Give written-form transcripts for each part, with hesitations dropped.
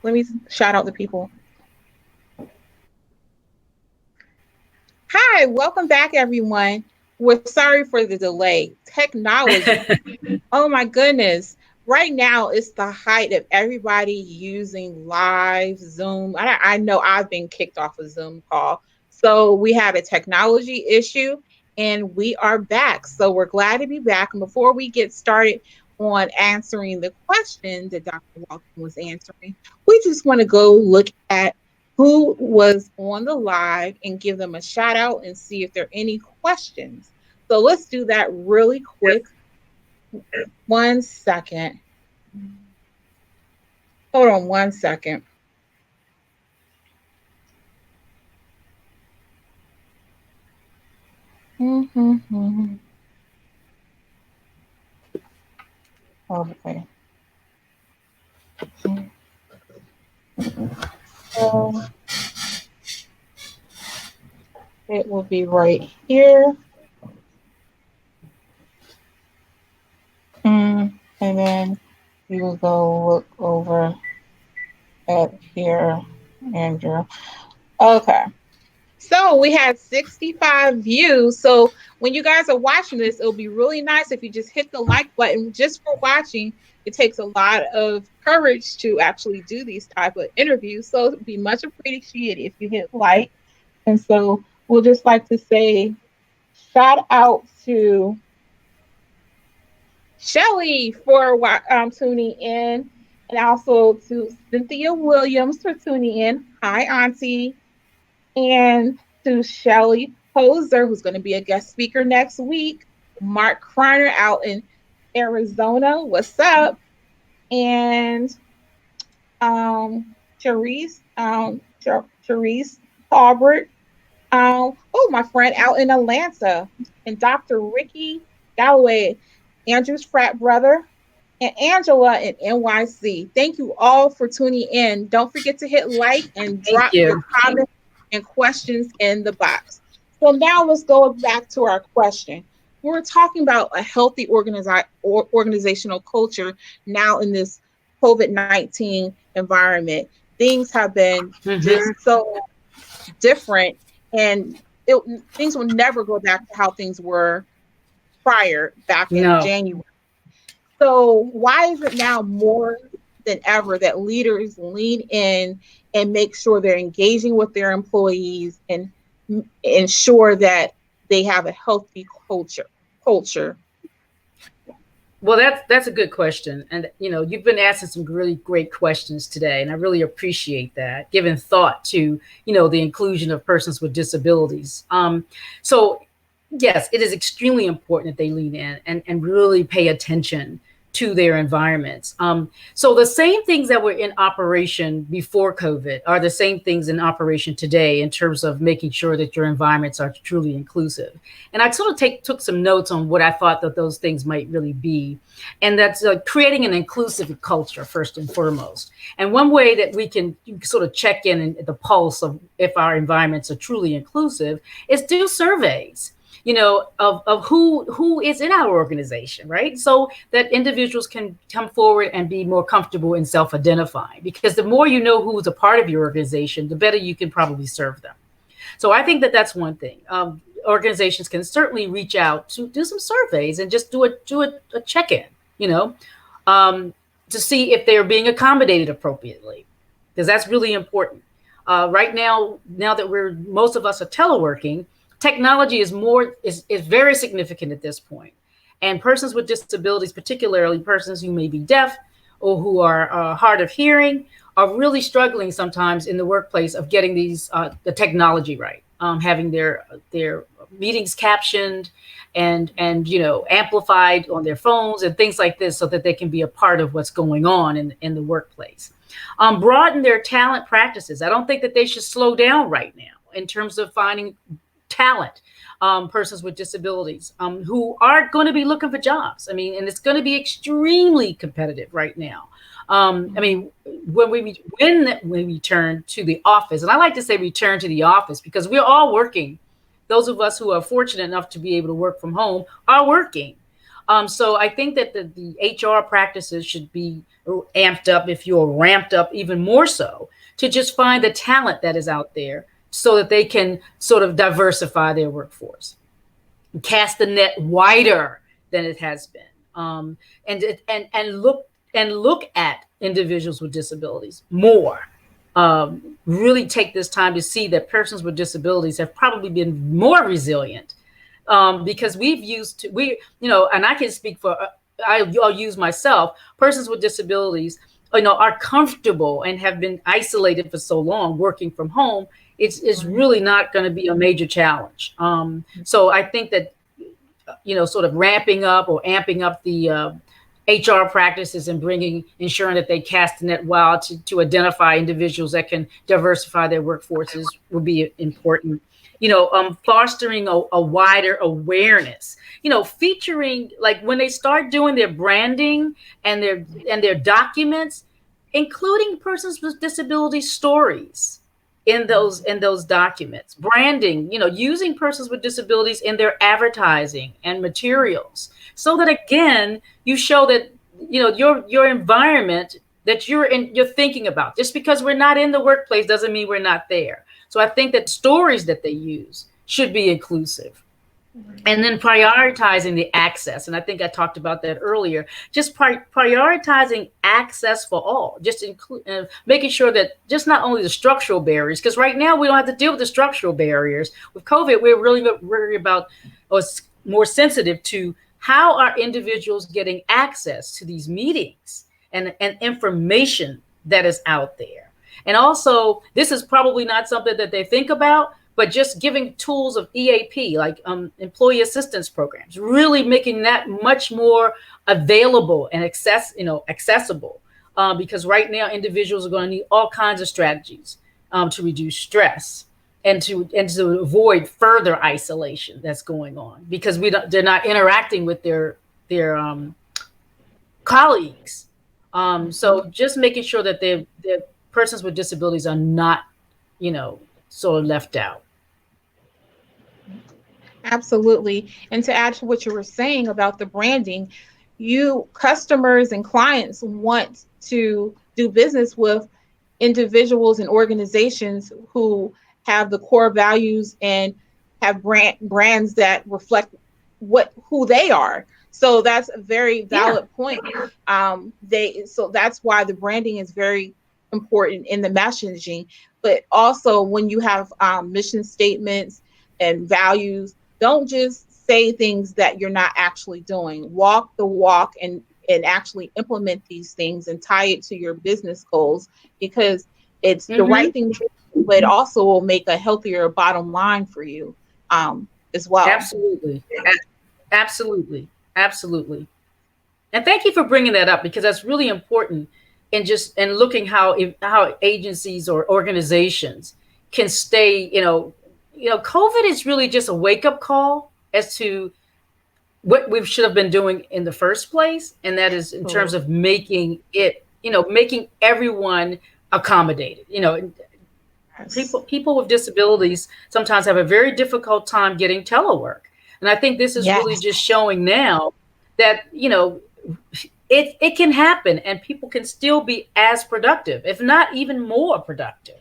Let me shout out the people. Hi, welcome back, everyone. We're sorry for the delay. Technology. Oh my goodness. Right now, it's the height of everybody using live Zoom. I know I've been kicked off a Zoom call. So we had a technology issue and we are back. So we're glad to be back. And before we get started on answering the question that Dr. Walton was answering, we just want to go look at who was on the live and give them a shout out and see if there are any questions. So let's do that really quick. 1 second. Hold on 1 second. Okay. So it will be right here. And then you will go look over at here, Andrew. Okay. So we had 65 views. So when you guys are watching this, it'll be really nice if you just hit the like button just for watching. It takes a lot of courage to actually do these type of interviews. So it'd be much appreciated if you hit like. And so we'll just like to say shout out to Shelly for tuning in, and also to Cynthia Williams for tuning in. Hi, Auntie. And to Shelly Poser, who's going to be a guest speaker next week. Mark Kreiner out in Arizona. What's up? And Therese, Therese Talbert. Oh, my friend out in Atlanta. And Dr. Ricky Galloway, Andrew's frat brother, and Angela in NYC. Thank you all for tuning in. Don't forget to hit like and Thank drop your you. comments and questions in the box. So now let's go back to our question. We're talking about a healthy organizational culture now in this COVID-19 environment. Things have been just so different, and things will never go back to how things were prior back in No. January. So why is it now more than ever that leaders lean in and make sure they're engaging with their employees and ensure that they have a healthy culture? Well, that's a good question, and you've been asking some really great questions today, and I really appreciate that, giving thought to the inclusion of persons with disabilities. So yes, it is extremely important that they lean in and really pay attention to their environments. So the same things that were in operation before COVID are the same things in operation today in terms of making sure that your environments are truly inclusive. And I sort of took some notes on what I thought that those things might really be. And that's creating an inclusive culture, first and foremost. And one way that we can sort of check in the pulse of if our environments are truly inclusive is do surveys of who is in our organization, right? So that individuals can come forward and be more comfortable in self-identifying, because the more you know who's a part of your organization, the better you can probably serve them. So I think that that's one thing. Organizations can certainly reach out to do some surveys and just do a check-in, to see if they're being accommodated appropriately, because that's really important. Right now that most of us are teleworking, technology is very significant at this point. And persons with disabilities, particularly persons who may be deaf or who are hard of hearing, are really struggling sometimes in the workplace of getting the technology right, having their meetings captioned and amplified on their phones and things like this, so that they can be a part of what's going on in the workplace. Broaden their talent practices. I don't think that they should slow down right now in terms of finding talent, persons with disabilities who are going to be looking for jobs. I mean, and it's going to be extremely competitive right now. I mean, when we return to the office, and I like to say return to the office because we're all working. Those of us who are fortunate enough to be able to work from home are working. So I think that the HR practices should be amped up, if you're ramped up even more so, to just find the talent that is out there so that they can sort of diversify their workforce, cast the net wider than it has been, and look at individuals with disabilities more. Really take this time to see that persons with disabilities have probably been more resilient, because and I can speak for, I'll use myself. Persons with disabilities, are comfortable and have been isolated for so long, working from home. It's Right. really not going to be a major challenge. So I think that, sort of ramping up or amping up the HR practices and ensuring that they cast the net wide to identify individuals that can diversify their workforces would be important. Fostering a wider awareness. Featuring, like, when they start doing their branding and their documents, including persons with disability stories in those documents. Branding, using persons with disabilities in their advertising and materials, so that again you show that, your environment that you're thinking about. Just because we're not in the workplace doesn't mean we're not there. So I think that stories that they use should be inclusive. And then prioritizing the access, and I think I talked about that earlier. Just prioritizing access for all, just making sure that just not only the structural barriers, because right now we don't have to deal with the structural barriers. With COVID, we're really worried about, or more sensitive to, how are individuals getting access to these meetings and information that is out there. And also, this is probably not something that they think about, but just giving tools of EAP, like employee assistance programs, really making that much more available and accessible. Because right now, individuals are going to need all kinds of strategies to reduce stress and to avoid further isolation that's going on, because they're not interacting with their colleagues. So just making sure that their persons with disabilities are not, sort of left out. Absolutely. And to add to what you were saying about the branding, you customers and clients want to do business with individuals and organizations who have the core values and have brands that reflect what who they are. So that's a very Yeah. valid point. They so that's why the branding is very important in the messaging. But also when you have mission statements and values, don't just say things that you're not actually doing. Walk the walk and actually implement these things and tie it to your business goals, because it's the right Hmm. thing to do, but it also will make a healthier bottom line for you as well. Absolutely. Absolutely. Absolutely. And thank you for bringing that up, because that's really important. And looking how agencies or organizations can stay, COVID is really just a wake up call as to what we should have been doing in the first place, and that is in terms So, of making everyone accommodated. yes. People with disabilities sometimes have a very difficult time getting telework, and I think this is really Yes. just showing now that, it can happen, and people can still be as productive, if not even more productive.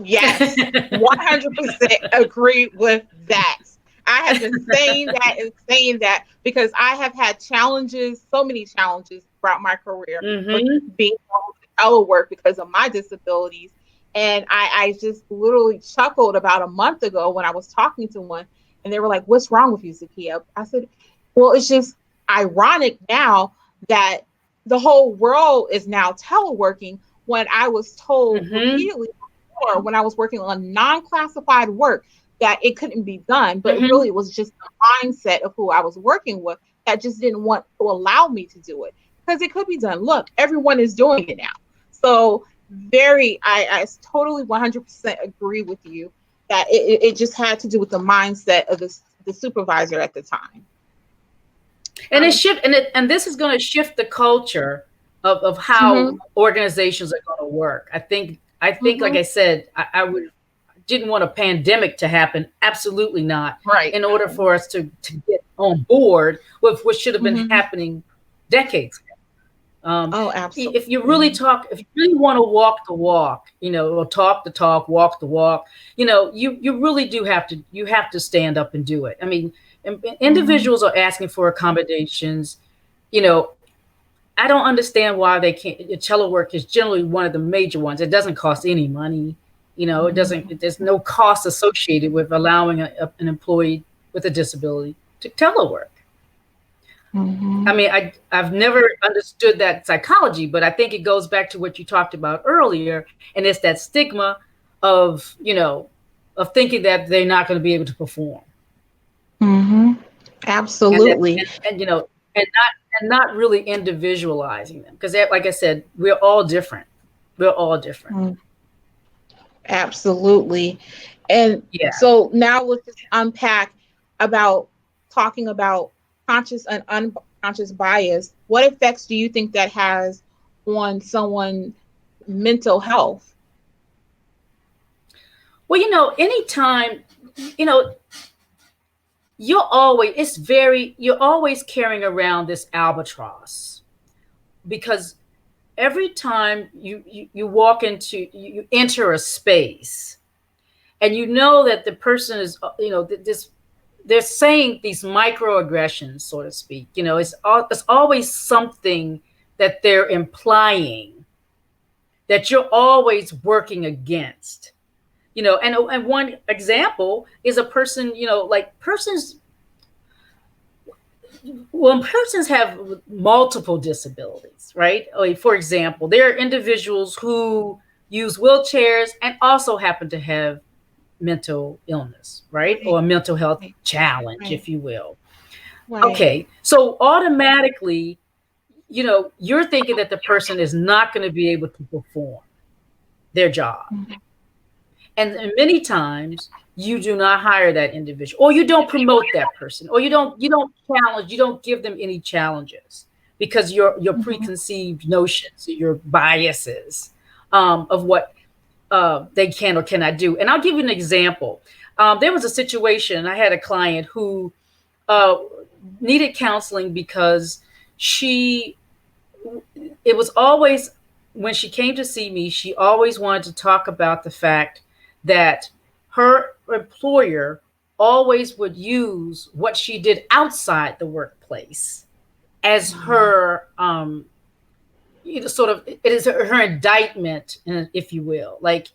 Yes, 100% agree with that. I have been saying that and saying that because I have had challenges, so many challenges throughout my career with Hmm. being able to telework because of my disabilities. And I just literally chuckled about a month ago when I was talking to one, and they were like, "What's wrong with you, Zakiya?" I said, "Well, it's just ironic now that the whole world is now teleworking, when I was told Hmm. repeatedly before, when I was working on non-classified work, that it couldn't be done, but Hmm. really it was just the mindset of who I was working with that just didn't want to allow me to do it, because it could be done. Look, everyone is doing it now. So I totally 100% agree with you that it just had to do with the mindset of the supervisor at the time. And it Um, shift and this is going to shift the culture of how mhm, organizations are going to work. I think, like mhm, I said, I would didn't want a pandemic to happen. Absolutely not. Right. In order for us to get on board with what should have been Hmm. happening decades ago. Oh, If you really absolutely. talk, if you really want to walk the walk, or talk the talk, walk the walk, you really do you have to stand up and do it. I mean, Hmm. individuals are asking for accommodations. You know, I don't understand why they can't. Telework is generally one of the major ones. It doesn't cost any money. It doesn't. There's no cost associated with allowing an employee with a disability to telework. I Hmm. mean, I've never understood that psychology, but I think it goes back to what you talked about earlier, and it's that stigma of of thinking that they're not going to be able to perform, Hmm. and that Absolutely. and not really individualizing them, because like I said, we're all different. We're all different. Mm, absolutely. And Yeah. so now let's just unpack about talking about conscious and unconscious bias. What effects do you think that has on someone's mental health? Well, anytime, you know, you're always carrying around this albatross, because every time you walk into you enter a space, and you know that the person is, this they're saying these microaggressions, so to speak. It's always something that they're implying that you're always working against. And one example is a person, like persons, when persons have multiple disabilities, right? Like, for example, there are individuals who use wheelchairs and also happen to have mental illness, right? Or Right, a mental health right, challenge, right, if you will. right. Okay, so automatically, you're thinking that the person is not going to be able to perform their job. Mhm, And many times you do not hire that individual, or you don't promote that person, or you don't give them any challenges, because your mhm, preconceived notions, your biases, of what they can or cannot do. And I'll give you an example. There was a situation. I had a client who uh, needed counseling because she it was always, when she came to see me, she always wanted to talk about the fact that her employer always would use what she did outside the workplace as mhm, her, sort of, it is her indictment, if you will. Like,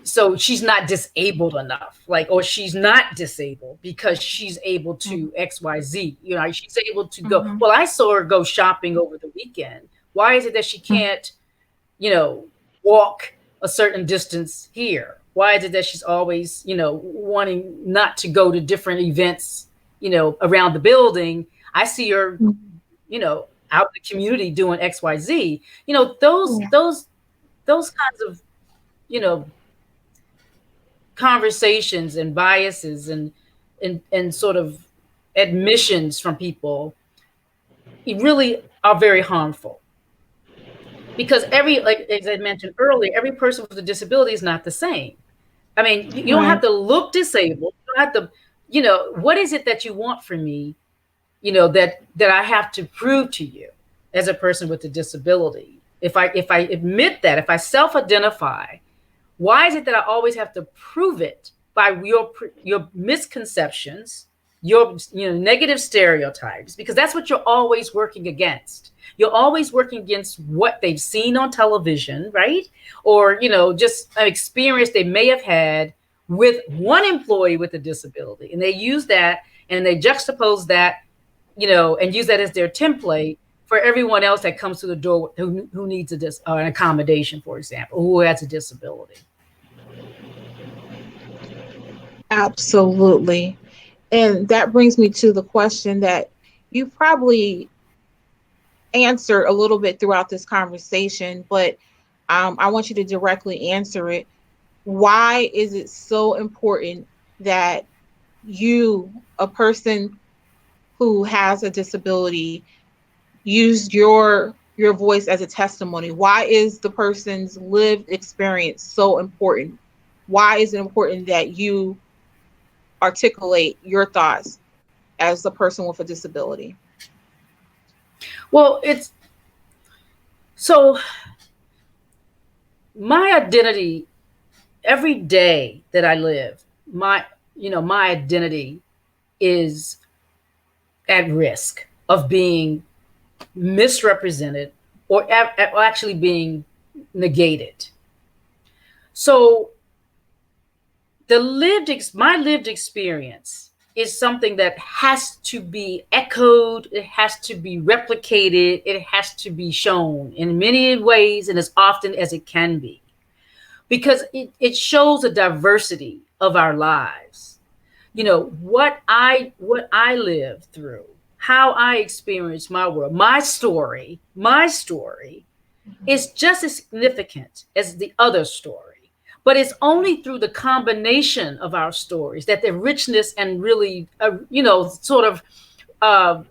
so she's not disabled enough, like, or she's not disabled because she's able to XYZ. She's able to go. mhm, Well, I saw her go shopping over the weekend. Why is it that she mhm, can't, you know walk a certain distance here? Why is it that she's always, wanting not to go to different events, around the building? I see her, mhm. out in the community doing XYZ. Those kinds of, you know conversations and biases, and sort of admissions from people, it really are very harmful, because like as I mentioned earlier, every person with a disability is not the same. I mean, you don't have Right. to look disabled. You don't have to, what is it that you want from me, that I have to prove to you as a person with a disability? If I admit that, if I self-identify, why is it that I always have to prove it by your misconceptions, your negative stereotypes? Because that's what you're always working against. You're always working against what they've seen on television, right? Or just an experience they may have had with one employee with a disability, and they use that, and they juxtapose that, and use that as their template for everyone else that comes to the door who needs an accommodation, for example, who has a disability. Absolutely. And that brings me to the question that you probably answered a little bit throughout this conversation, but I want you to directly answer it. Why is it so important that you, a person who has a disability, use your voice as a testimony? Why is the person's lived experience so important? why is it important that you articulate your thoughts as a person with a disability? Well, it's so my identity every day that I live, my identity is at risk of being misrepresented or actually being negated. So my lived experience is something that has to be echoed, it has to be replicated, it has to be shown in many ways and as often as it can be, because it shows a diversity of our lives. What I lived through, how I experienced my world, my story Mhm. is just as significant as the other story. But it's only through the combination of our stories that the richness and really, sort of, uh,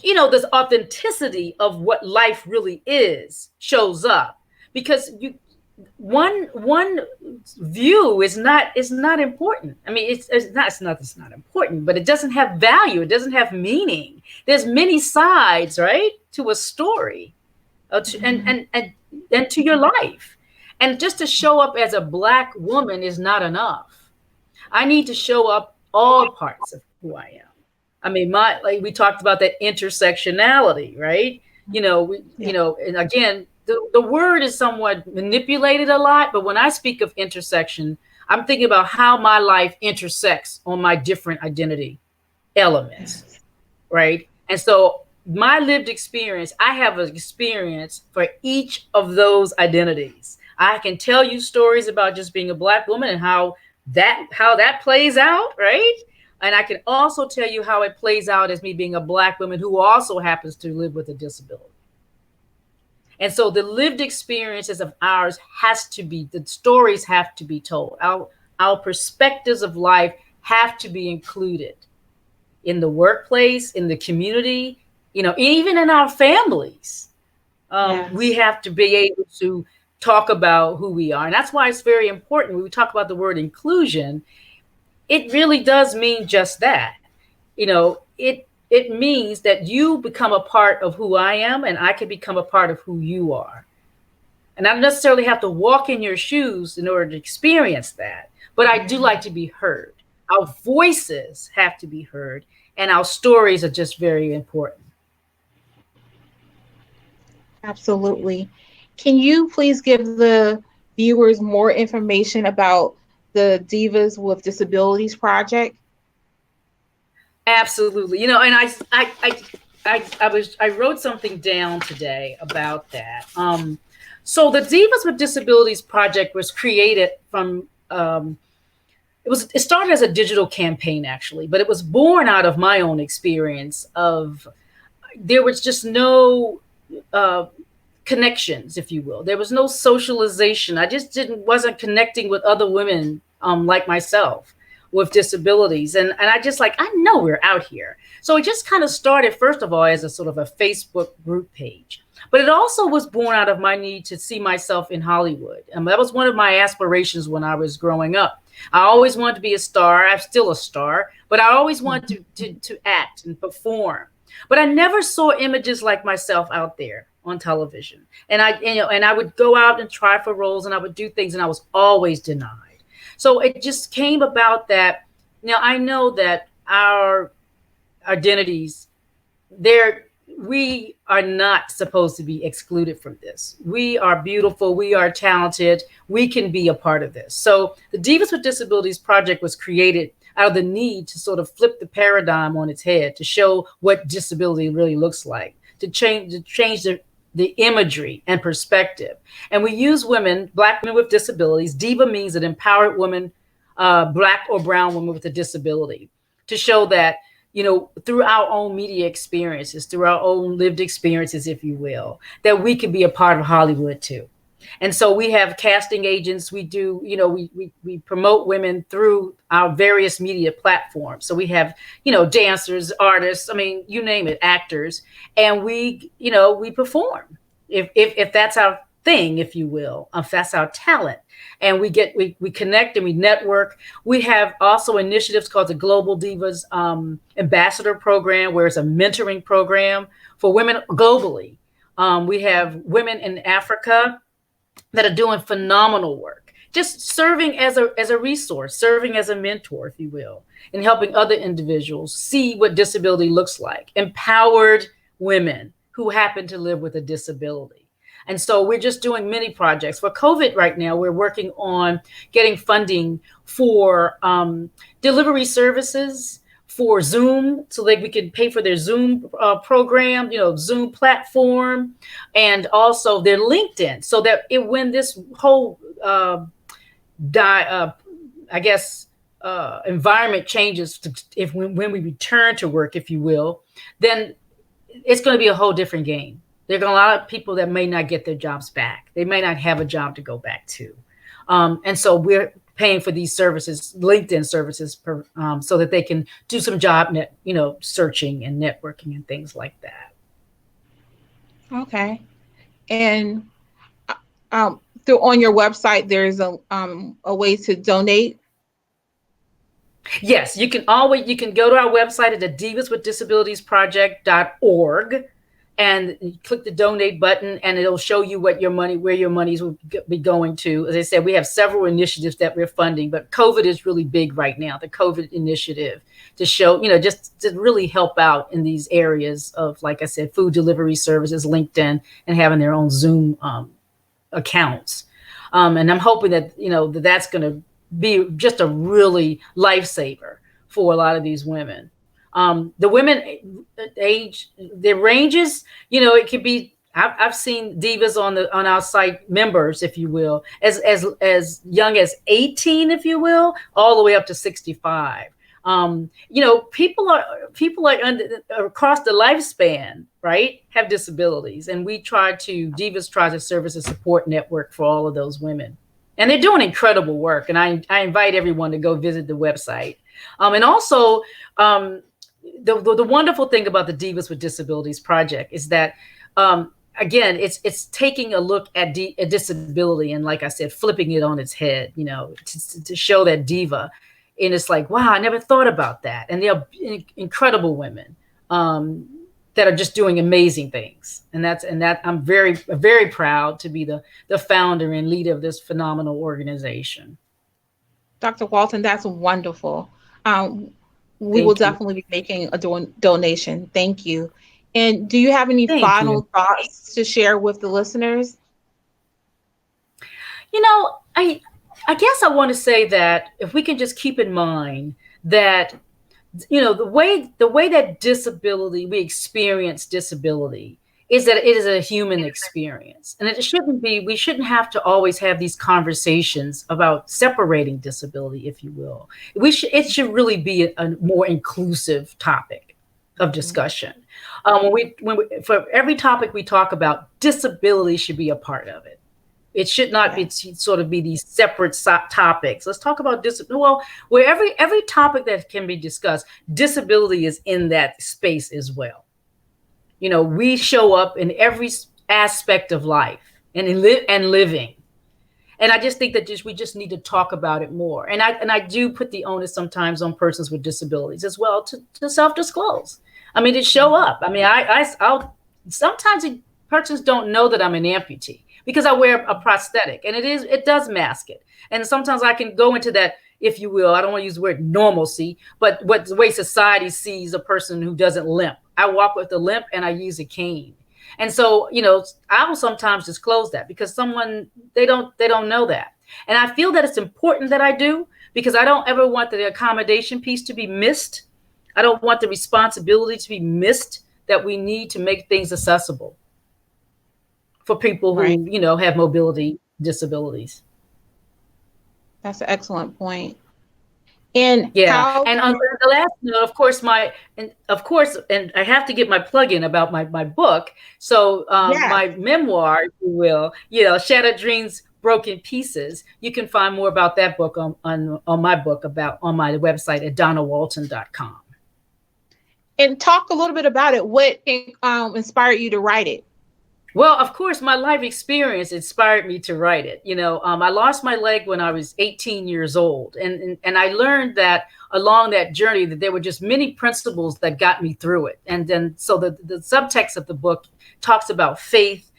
this authenticity of what life really is shows up. Because one view is not important. I mean, it's not important, but it doesn't have value. It doesn't have meaning. There's many sides, right, to a story, to, Mhm. and to your life. And just to show up as a Black woman is not enough. I need to show up all parts of who I am. I mean, my like we talked about that intersectionality, right? Yeah. And again, the word is somewhat manipulated a lot, but when I speak of intersection, I'm thinking about how my life intersects on my different identity elements, Yes. right? And so my lived experience, I have an experience for each of those identities. I can tell you stories about just being a Black woman and how that plays out, right? And I can also tell you how it plays out as me being a Black woman who also happens to live with a disability. And so the lived experiences of ours the stories have to be told. Our perspectives of life have to be included in the workplace, in the community, even in our families. We Yes. have to be able to talk about who we are. And that's why it's very important when we talk about the word inclusion, it really does mean just that. It means that you become a part of who I am and I can become a part of who you are. And I don't necessarily have to walk in your shoes in order to experience that, but I do Yeah. like to be heard. Our voices have to be heard, and our stories are just very important. Absolutely. Can you please give the viewers more information about the Divas with Disabilities Project? Absolutely. And I wrote something down today about that. So the Divas with Disabilities Project was created from it started as a digital campaign actually, but it was born out of my own experience of there was just no uh, connections, if you will. There was no socialization. I just didn't wasn't connecting with other women like myself with disabilities, and I just like I know we're out here. So it just kind of started first of all as a sort of a Facebook group page, but it also was born out of my need to see myself in Hollywood, and that was one of my aspirations when I was growing up. I always wanted to be a star. I'm still a star, but I always wanted to act and perform. But I never saw images like myself out there on television. And I would go out and try for roles and I would do things and I was always denied. So it just came about that now I know that our identities, there we are not supposed to be excluded from this. We are beautiful, we are talented, we can be a part of this. So the Divas with Disabilities Project was created out of the need to sort of flip the paradigm on its head, to show what disability really looks like, to change the imagery and perspective. And we use women, Black women with disabilities. Diva means an empowered woman, Black or brown woman with a disability, to show that through our own media experiences, through our own lived experiences, if you will, that we could be a part of Hollywood too. And so we have casting agents. We do, we promote women through our various media platforms. So we have, dancers, artists, I mean, you name it, actors, and we perform if that's thing, if you will. That's our talent. And we connect and we network. We have also initiatives called the Global Divas Ambassador Program, where it's a mentoring program for women globally. We have women in Africa that are doing phenomenal work, just serving as a resource, serving as a mentor, if you will, and helping other individuals see what disability looks like. Empowered women who happen to live with a disability. And so we're just doing many projects. For COVID right now, we're working on getting funding for delivery services, for Zoom, so that we can pay for their Zoom program, Zoom platform, and also their LinkedIn, so that when this whole I guess environment changes, if when we return to work, if you will, then it's going to be a whole different game. There are a lot of people that may not get their jobs back. They may not have a job to go back to. And so we're paying for these services, LinkedIn services, so that they can do some job searching and networking and things like that. Okay. And through on your website, there's a way to donate. Yes, you can go to our website at the divaswithdisabilitiesproject.org and click the donate button, and it'll show you where your monies will be going to. As I said, we have several initiatives that we're funding, but COVID is really big right now. The COVID initiative to show, just to really help out in these areas of, like I said, food delivery services, LinkedIn, and having their own Zoom accounts. And I'm hoping that, that's going to be just a really lifesaver for a lot of these women. The women age, their ranges, it could be. I've seen divas on our site, members, if you will, as young as 18, if you will, all the way up to 65. People are across the lifespan, right, have disabilities, and Divas tries to serve as a support network for all of those women. And they're doing incredible work. And I invite everyone to go visit the website. And also, the wonderful thing about the Divas with Disabilities Project is that, again, it's taking a look at disability and, like I said, flipping it on its head, to show that diva. And it's like, wow, I never thought about that. And they're incredible women that are just doing amazing things. And I'm very, very proud to be the founder and leader of this phenomenal organization. Dr. Walton, that's wonderful. Um, we will Thank you. definitely be making a donation. Thank you. And do you have any Thank you. final thoughts to share with the listeners? I guess I want to say that if we can just keep in mind that, the way that we experience disability is that it is a human experience, and we shouldn't have to always have these conversations about separating disability, if you will. It should really be a more inclusive topic of discussion. For every topic we talk about, disability should be a part of it. It should not be sort of be these separate topics. Let's talk about disability. Well, where every topic that can be discussed, disability is in that space as well. We show up in every aspect of life and living. And I just think that we just need to talk about it more. And I do put the onus sometimes on persons with disabilities as well to self-disclose. I mean, to show up. I mean, I'll sometimes persons don't know that I'm an amputee because I wear a prosthetic, and it does mask it. And sometimes I can go into that, if you will, I don't want to use the word normalcy, but the way society sees a person who doesn't limp. I walk with a limp and I use a cane. And so, I will sometimes disclose that because they don't know that. And I feel that it's important that I do, because I don't ever want the accommodation piece to be missed. I don't want the responsibility to be missed, that we need to make things accessible for people who, Right. Have mobility disabilities. That's an excellent point. And Yeah. how And can on the last note, and I have to get my plug in about my book. So yes. my memoir, if you will, Shattered Dreams, Broken Pieces. You can find more about that book on my book on my website at donnawalton.com. And talk a little bit about it. What inspired you to write it? Well, of course, my life experience inspired me to write it. I lost my leg when I was 18 years old, and I learned that along that journey that there were just many principles that got me through it. And then, so the subtext of the book talks about faith,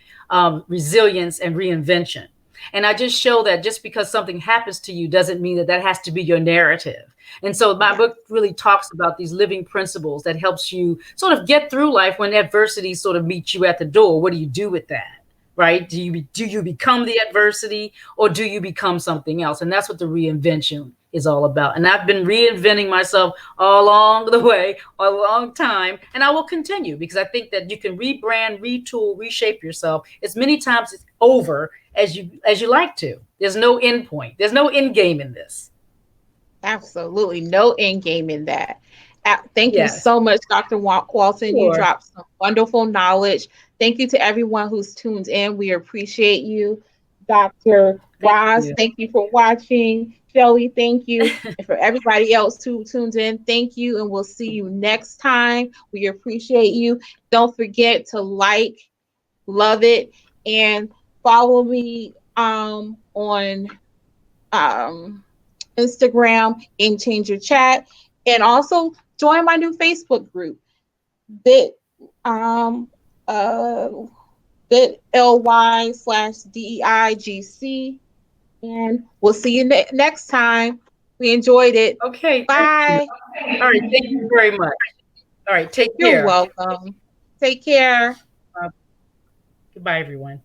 resilience, and reinvention. And I just show that just because something happens to you doesn't mean that that has to be your narrative. And so my Yeah, book really talks about these living principles that helps you sort of get through life when adversity sort of meets you at the door. What do you do with that? Right? Do you become the adversity, or do you become something else? And that's what the reinvention is all about. And I've been reinventing myself all along the way, a long time, and I will continue, because I think that you can rebrand, retool, reshape yourself as many times over as you like to. There's no end point. There's no end game in this. absolutely. No end game in that. Thank you Yes. so much, Dr. Walton. You Sure. dropped some wonderful knowledge. Thank you to everyone who's tuned in. We appreciate you. Dr. Thank Ross, you. thank you for watching. Shelly, thank you. And for everybody else who tuned in, thank you. And we'll see you next time. We appreciate you. Don't forget to like, love it, and follow me on um Instagram, Game Changer Chat, and also join my new Facebook group, bit um uh bit.ly/DEIGC. And we'll see you next time. We enjoyed it. Okay. Thank you. Bye. All right. Thank you very much. All right. Take You're care. welcome. Take care. Uh, Goodbye, everyone.